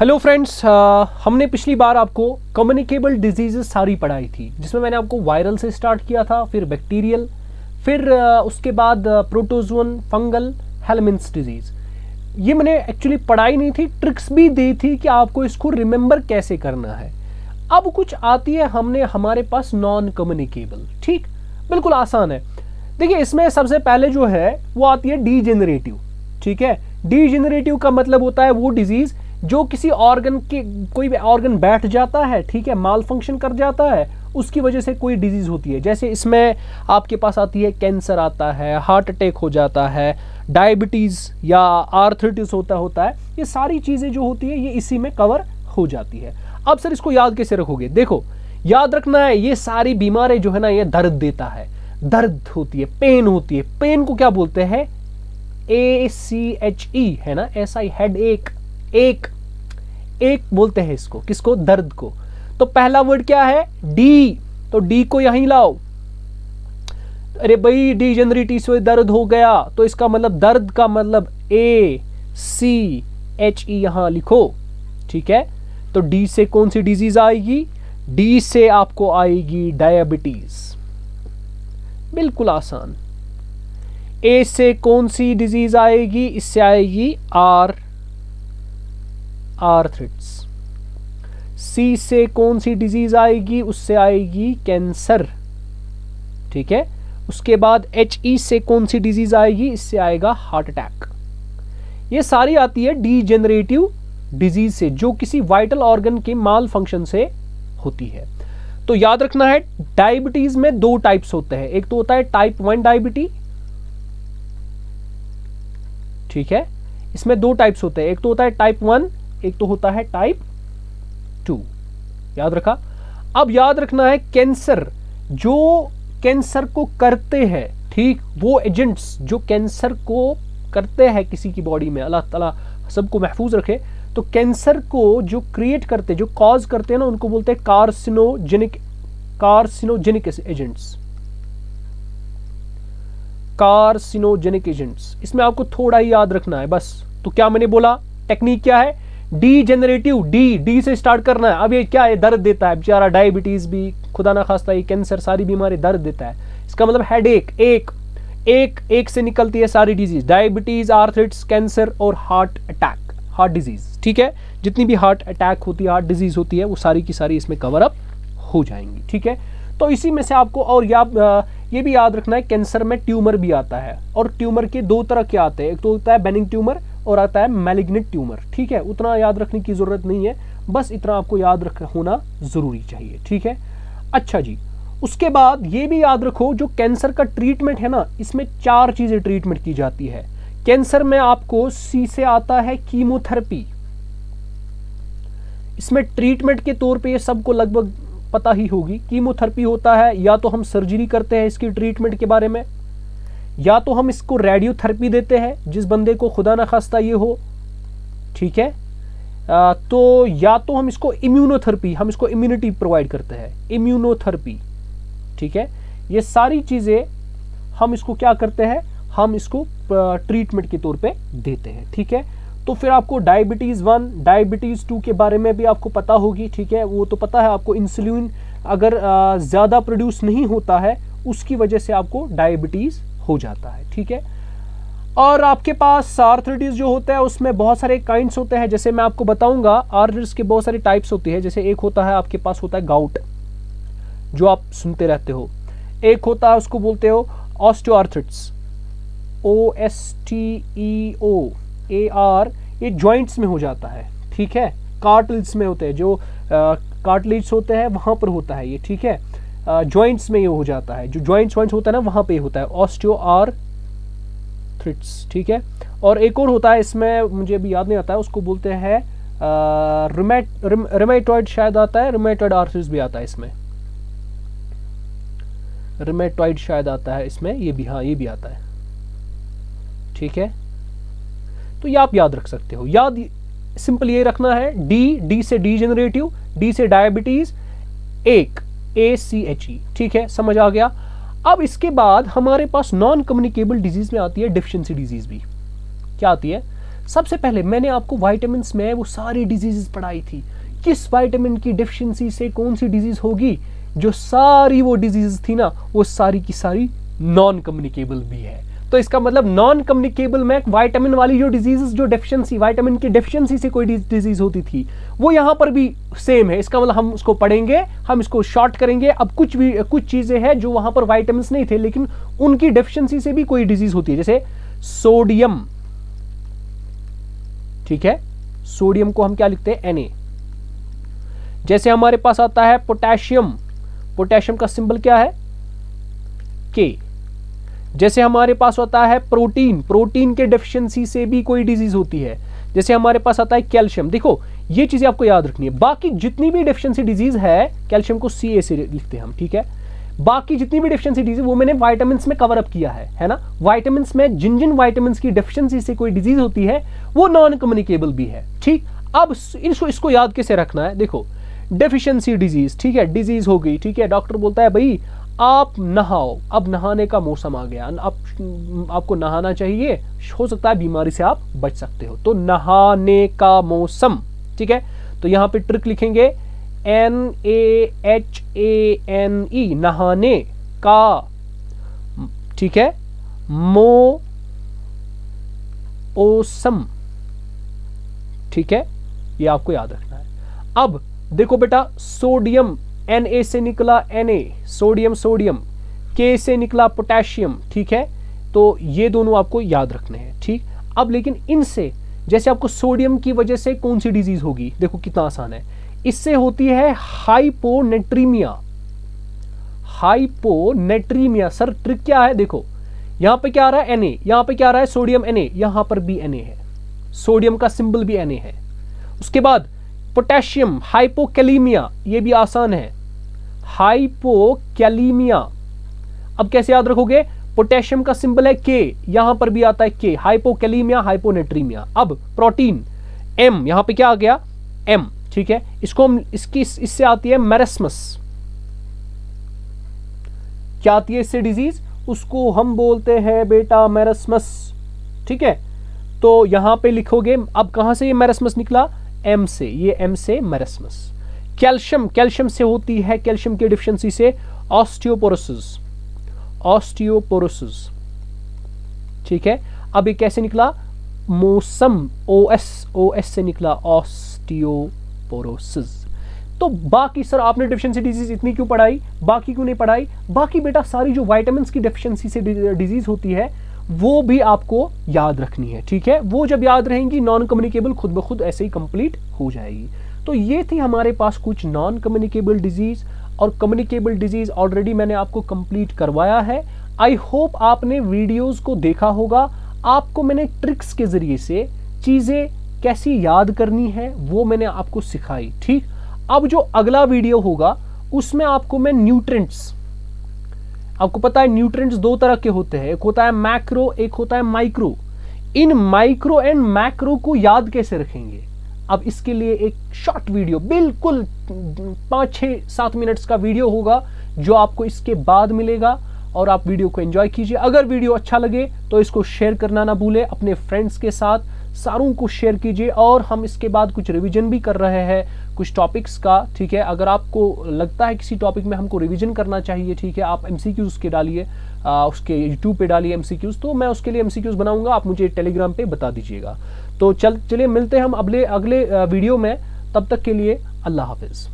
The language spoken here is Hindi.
हेलो फ्रेंड्स, हमने पिछली बार आपको कम्युनिकेबल डिजीजेस सारी पढ़ाई थी, जिसमें मैंने आपको वायरल से स्टार्ट किया था, फिर बैक्टीरियल, फिर उसके बाद प्रोटोजोन, फंगल, हेलमिंथ्स डिजीज। ये मैंने एक्चुअली पढ़ाई नहीं थी, ट्रिक्स भी दी थी कि आपको इसको रिमेंबर कैसे करना है। अब कुछ आती है हमने हमारे पास नॉन कम्युनिकेबल, ठीक, बिल्कुल आसान है। देखिए, इसमें सबसे पहले जो है वो आती है डीजेनरेटिव। ठीक है, डीजेनरेटिव का मतलब होता है वो डिजीज जो किसी ऑर्गन के, कोई भी ऑर्गन बैठ जाता है, ठीक है, माल फंक्शन कर जाता है, उसकी वजह से कोई डिजीज होती है। जैसे इसमें आपके पास आती है कैंसर आता है, हार्ट अटैक हो जाता है, डायबिटीज या आर्थराइटिस होता है। ये सारी चीजें जो होती है ये इसी में कवर हो जाती है। अब सर इसको याद कैसे रखोगे? देखो, याद रखना है ये सारी बीमारी जो है ना, ये दर्द देता है, दर्द होती है, पेन होती है। पेन को क्या बोलते हैं? ACHE है ना, SI, हेड एक बोलते हैं इसको, किसको? दर्द को। तो पहला वर्ड क्या है? डी, तो डी को यहीं लाओ। अरे भाई, डीजेनरेटिव से दर्द हो गया, तो इसका मतलब दर्द का मतलब ACHE यहां लिखो। ठीक है, तो डी से कौन सी डिजीज आएगी? डी से आपको आएगी डायबिटीज, बिल्कुल आसान। ए से कौन सी डिजीज आएगी? इससे आएगी आर्थराइटिस। सी से कौन सी डिजीज आएगी? उससे आएगी कैंसर। ठीक है, उसके बाद HE से कौन सी डिजीज आएगी? इससे आएगा हार्ट अटैक। ये सारी आती है डीजेनरेटिव डिजीज से, जो किसी वाइटल ऑर्गन के माल फंक्शन से होती है। तो याद रखना है, डायबिटीज में दो टाइप्स होते हैं। एक तो होता है टाइप 1 डायबिटीज, ठीक है, इसमें दो टाइप्स होते हैं। एक तो होता है टाइप 1, एक तो होता है टाइप 2। याद रखा। अब याद रखना है, कैंसर, जो कैंसर को करते हैं, ठीक, वो एजेंट्स जो कैंसर को करते हैं किसी की बॉडी में, अल्लाह ताला सबको महफूज रखे, तो कैंसर को जो क्रिएट करते, जो कॉज करते हैं ना, उनको बोलते हैं कार्सिनोजेनिक एजेंट्स। कार्सिनोजेनिक एजेंट्स, इसमें आपको थोड़ा ही याद रखना है बस। तो क्या मैंने बोला? टेक्निक क्या है? डीजेनरेटिव, डी से स्टार्ट करना है। अब ये क्या है? दर्द देता है बेचारा, डायबिटीज भी, खुदा ना खास्ता ये कैंसर, सारी बीमारी दर्द देता है। इसका मतलब हेडेक, एक से निकलती है सारी डिजीज, डायबिटीज, आर्थराइटिस, कैंसर और हार्ट अटैक, हार्ट डिजीज। ठीक है, जितनी भी हार्ट अटैक होती है, हार्ट डिजीज होती है, वो सारी की सारी इसमें कवर अप हो जाएंगी। ठीक है, तो इसी में से आपको और ये भी याद रखना है, कैंसर में ट्यूमर भी आता है, और ट्यूमर के दो तरह के आते हैं। एक तो होता है बेनिग्न ट्यूमर और आता है मैलिग्नेंट ट्यूमर। ठीक है, उतना याद रखने की जरूरत नहीं है, बस इतना आपको याद होना जरूरी चाहिए। ठीक है, अच्छा जी, उसके बाद ये भी याद रखो, जो कैंसर का ट्रीटमेंट है ना, इसमें 4 चीजें ट्रीटमेंट की जाती है। कैंसर में आपको सी से आता है कीमोथेरेपी। इसमें ट्रीटमेंट के तौर पे ये सबको लगभग पता ही होगी। कीमोथेरेपी होता है, या तो हम सर्जरी करते हैं इसकी ट्रीटमेंट के बारे में, या तो हम इसको रेडियोथेरेपी देते हैं जिस बंदे को खुदा ना खास्ता ये हो। ठीक है, तो या तो हम इसको इम्यूनोथेरेपी, हम इसको इम्यूनिटी प्रोवाइड करते हैं, इम्यूनोथेरेपी। ठीक है, ये सारी चीजें हम इसको क्या करते हैं? हम इसको ट्रीटमेंट के तौर पे देते हैं। ठीक है, तो फिर आपको डायबिटीज 1, डायबिटीज 2 के बारे में भी आपको पता होगी। ठीक है, वो तो पता है आपको, इंसुलिन अगर ज्यादा प्रोड्यूस नहीं होता है, उसकी वजह से आपको डायबिटीज हो जाता है। ठीक है, और आपके पास आर्थराइटिस जो होता है उसमें बहुत सारे काइंड्स होते हैं। जैसे मैं आपको बताऊंगा, आर्थराइटिस के बहुत सारे टाइप्स होती है। जैसे एक होता है आपके पास होता है गाउट, जो आप सुनते रहते हो। एक होता है, उसको बोलते हो ऑस्टियोआर्थराइटिस, OSTEOAR, ये जॉइंट्स में हो जाता है। ठीक है, कार्टिलेज में होते हैं, जो कार्टिलेज होते हैं वहां पर होता है ये। ठीक है, जॉइंट्स में ये हो जाता है, जो जॉइंट्स होता है ना, वहां पे होता है ऑस्टियोआर्थराइटिस। ठीक है, और एक और होता है, इसमें मुझे अभी याद नहीं आता है, उसको बोलते हैं रुमेटॉइड, शायद आता है, रुमेटॉइड आर्थराइटिस भी आता है इसमें, रुमेटॉइड शायद आता है इसमें, ये भी, हाँ ये भी आता है। ठीक है, तो ये आप याद रख सकते हो। याद सिंपल ये रखना है, डी से डीजेनरेटिव, डी से डायबिटीज, एक ACHE। ठीक है, समझ आ गया। अब इसके बाद हमारे पास नॉन कम्युनिकेबल डिजीज में आती है डिफिशिएंसी डिजीज भी। क्या आती है? सबसे पहले मैंने आपको विटामिन में वो सारी डिजीजेस पढ़ाई थी, किस विटामिन की डेफिशिएंसी से कौन सी डिजीज होगी। जो सारी वो डिजीज थी ना, वो सारी की सारी नॉन कम्युनिकेबल भी है। तो इसका मतलब नॉन कम्युनिकेबल में विटामिन वाली जो डिजीजेस, जो डेफिशिएंसी, विटामिन की डेफिशिएंसी से कोई डिजीज होती थी, वो यहाँ पर भी सेम है। इसका मतलब हम उसको पढ़ेंगे, हम इसको शॉर्ट करेंगे। अब कुछ चीजें हैं जो वहां पर विटामिन नहीं थे, लेकिन उनकी डेफिशिएंसी से भी कोई डिजीज होती है, जैसे सोडियम। ठीक है, सोडियम को हम क्या लिखते हैं, Na। जैसे हमारे पास आता है पोटेशियम, पोटेशियम का सिंबल क्या है, K। जैसे हमारे पास होता है प्रोटीन, प्रोटीन के डेफिशिएंसी से भी कोई डिजीज होती है। जैसे हमारे पास आता है कैल्शियम। देखो ये चीजें आपको याद रखनी है। बाकी जितनी भी डेफिशिएंसी डिजीज है, कैल्शियम को Ca से लिखते हैं हम, ठीक है। बाकी जितनी भी डेफिशिएंसी डिजीज वो मैंने विटामिन में कवर अप किया है ना। विटामिन में जिन जिन विटामिन की डेफिशिएंसी से कोई डिजीज होती है वो नॉन कम्युनिकेबल भी है, ठीक। अब इसको याद कैसे रखना है, देखो डेफिशिएंसी डिजीज, ठीक है, डिजीज हो गई, ठीक है। डॉक्टर बोलता है भाई आप नहाओ, अब नहाने का मौसम आ गया, अब आपको नहाना चाहिए, हो सकता है बीमारी से आप बच सकते हो, तो नहाने का मौसम, ठीक है। तो यहां पे ट्रिक लिखेंगे NAHANE, नहाने का, ठीक है, मौसम, ठीक है, ये आपको याद रखना है। अब देखो बेटा, सोडियम, Na से निकला Na, सोडियम सोडियम, K से निकला पोटेशियम, ठीक है। तो ये दोनों आपको याद रखने हैं, ठीक। अब लेकिन इनसे, जैसे आपको सोडियम की वजह से कौन सी डिजीज होगी, देखो कितना आसान है, इससे होती है हाइपोनेट्रीमिया। हाइपोनेट्रीमिया, सर ट्रिक क्या है, देखो यहां पे क्या आ रहा है Na, यहां पे क्या आ रहा है सोडियम Na, यहां पर भी Na है, सोडियम का सिंबल भी Na है। उसके बाद पोटेशियम, हाइपोकैलीमिया, ये भी आसान है, हाइपोकैलीमिया। अब कैसे याद रखोगे, पोटेशियम का सिंबल है K, यहां पर भी आता है K, हाइपोकैलीमिया, हाइपोनेट्रीमिया। अब प्रोटीन M, यहां पे क्या आ गया M, ठीक है। इसको हम इससे आती है मैरस्मस, क्या आती है इससे डिजीज, उसको हम बोलते हैं बेटा मैरस्मस, ठीक है। तो यहां पे लिखोगे, अब कहां से ये मैरस्मस निकला, M से, ये M से मैरस्मस। कैल्शियम, कैल्शियम से होती है, कैल्शियम की डिफिशिएंसी से ऑस्टियोपोरोसिस, ऑस्टियोपोरोसिस, ठीक है। अब ये कैसे निकला, मौसम, OS से निकला ऑस्टियोपोरोसिस। तो बाकी सर आपने डेफिशिएंसी डिजीज इतनी क्यों पढ़ाई, बाकी क्यों नहीं पढ़ाई, बाकी बेटा सारी जो विटामिन की डेफिशिएंसी से डिजीज होती है वो भी आपको याद रखनी है, ठीक है। वो जब याद रहेंगी नॉन कम्युनिकेबल खुद ब खुद ऐसे ही कंप्लीट हो जाएगी। तो ये थी हमारे पास कुछ नॉन कम्युनिकेबल डिजीज, और कम्युनिकेबल डिजीज ऑलरेडी मैंने आपको कंप्लीट करवाया है। आई होप आपने वीडियोस को देखा होगा, आपको मैंने ट्रिक्स के जरिए से चीजें कैसी याद करनी है वो मैंने आपको सिखाई, ठीक। अब जो अगला वीडियो होगा उसमें आपको मैं न्यूट्रिएंट्स, आपको पता है न्यूट्रिएंट्स दो तरह के होते हैं, एक होता है मैक्रो, एक होता है micro. In micro and macro को याद कैसे रखेंगे, अब इसके लिए एक शॉर्ट वीडियो, बिल्कुल 5-6-7 मिनट्स का वीडियो होगा जो आपको इसके बाद मिलेगा, और आप वीडियो को एंजॉय कीजिए। अगर वीडियो अच्छा लगे तो इसको शेयर करना ना भूले अपने फ्रेंड्स के साथ, सारों को शेयर कीजिए। और हम इसके बाद कुछ रिवीजन भी कर रहे हैं कुछ टॉपिक्स का, ठीक है। अगर आपको लगता है किसी टॉपिक में हमको रिवीजन करना चाहिए, ठीक है, आप MCQs के डालिए, उसके यूट्यूब पे डालिए MCQs, तो मैं उसके लिए MCQs बनाऊंगा, आप मुझे टेलीग्राम पे बता दीजिएगा। तो चलिए मिलते हैं हम अगले वीडियो में, तब तक के लिए अल्लाह हाफिज़।